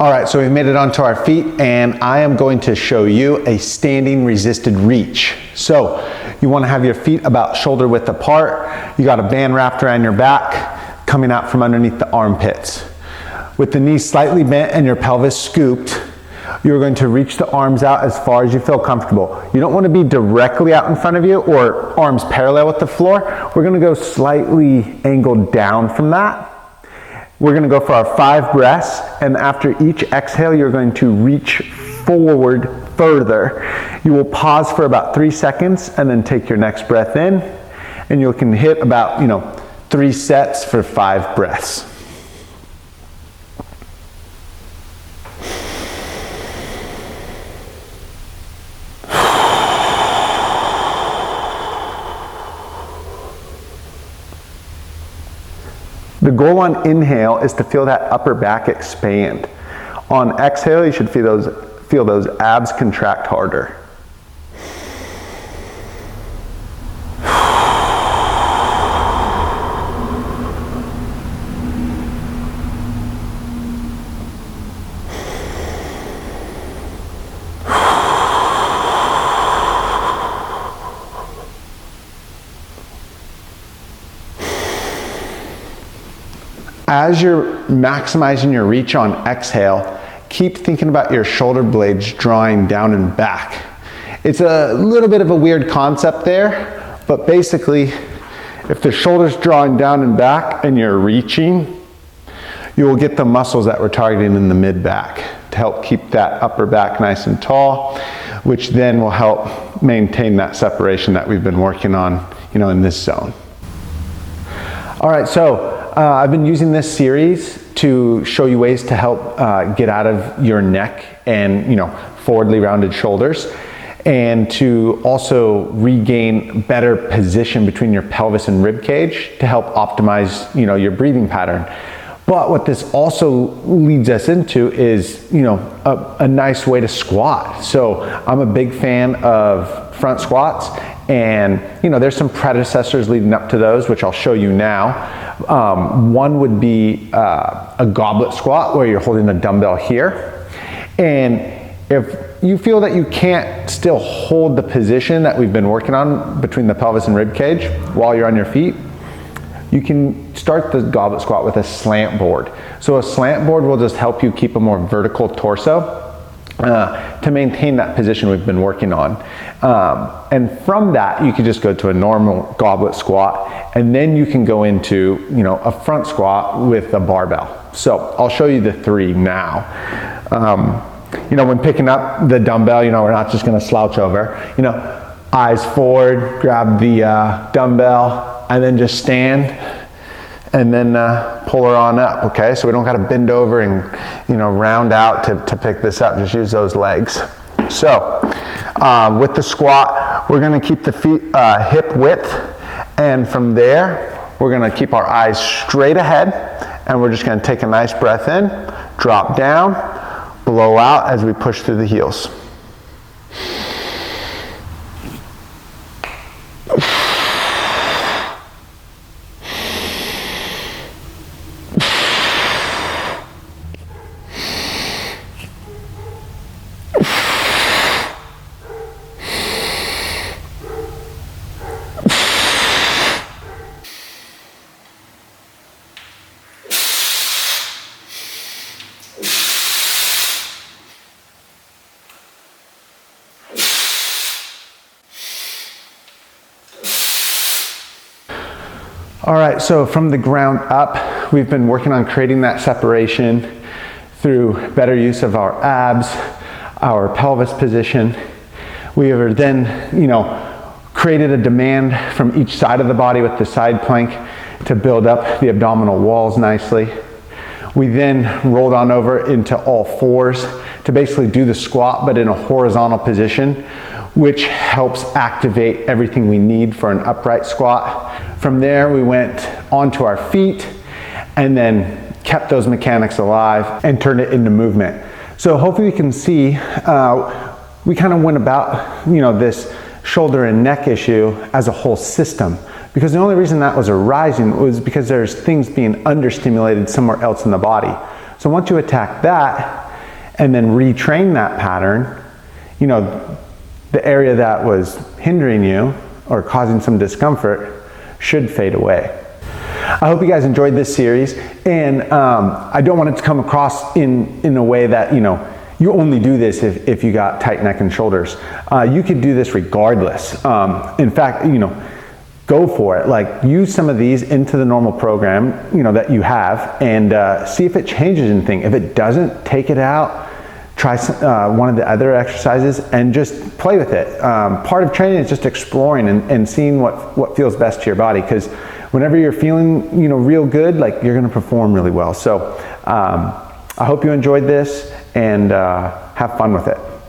All right, so we've made it onto our feet, and I am going to show you a standing resisted reach. So you want to have your feet about shoulder width apart. You got a band wrapped around your back, coming out from underneath the armpits. With the knees slightly bent and your pelvis scooped, you're going to reach the arms out as far as you feel comfortable. You don't want to be directly out in front of you or arms parallel with the floor. We're going to go slightly angled down from that. We're going to go for our 5 breaths, and after each exhale, you're going to reach forward further. You will pause for about 3 seconds and then take your next breath in, and you can hit about, 3 sets for 5 breaths. The goal on inhale is to feel that upper back expand. On exhale, you should feel those abs contract harder. As you're maximizing your reach on exhale, keep thinking about your shoulder blades drawing down and back. It's a little bit of a weird concept there, but basically, if the shoulder's drawing down and back and you're reaching, you will get the muscles that we're targeting in the mid-back to help keep that upper back nice and tall, which then will help maintain that separation that we've been working on, in this zone. All right, so I've been using this series to show you ways to help get out of your neck and forwardly rounded shoulders, and to also regain better position between your pelvis and rib cage to help optimize your breathing pattern. But what this also leads us into is a nice way to squat. So I'm a big fan of front squats, and there's some predecessors leading up to those, which I'll show you now. One would be a goblet squat, where you're holding a dumbbell here, and if you feel that you can't still hold the position that we've been working on between the pelvis and rib cage while you're on your feet, you can start the goblet squat with a slant board. So a slant board will just help you keep a more vertical torso to maintain that position we've been working on. And from that, you can just go to a normal goblet squat, and then you can go into a front squat with a barbell. So I'll show you the 3 now. When picking up the dumbbell, we're not just going to slouch over. Eyes forward, grab the dumbbell, and then just stand, and then pull her on up, okay? So we don't gotta bend over and round out to pick this up, just use those legs. So with the squat, we're gonna keep the feet hip width, and from there, we're gonna keep our eyes straight ahead, and we're just gonna take a nice breath in, drop down, blow out as we push through the heels. All right, so from the ground up, we've been working on creating that separation through better use of our abs, our pelvis position. We have then, created a demand from each side of the body with the side plank to build up the abdominal walls nicely. We then rolled on over into all 4s to basically do the squat, but in a horizontal position, which helps activate everything we need for an upright squat. From there, we went onto our feet and then kept those mechanics alive and turned it into movement. So hopefully you can see, we kind of went about, this shoulder and neck issue as a whole system, because the only reason that was arising was because there's things being understimulated somewhere else in the body. So once you attack that, and then retrain that pattern, you know, the area that was hindering you or causing some discomfort should fade away. I hope you guys enjoyed this series, and I don't want it to come across in a way that, you know, you only do this if you got tight neck and shoulders. You could do this regardless. In fact, you know, go for it. Like, use some of these into the normal program, you know, that you have, and see if it changes anything. If it doesn't, take it out. Try one of the other exercises and just play with it. Part of training is just exploring and seeing what feels best to your body, because whenever you're feeling, you know, real good, like, you're going to perform really well. So I hope you enjoyed this, and have fun with it.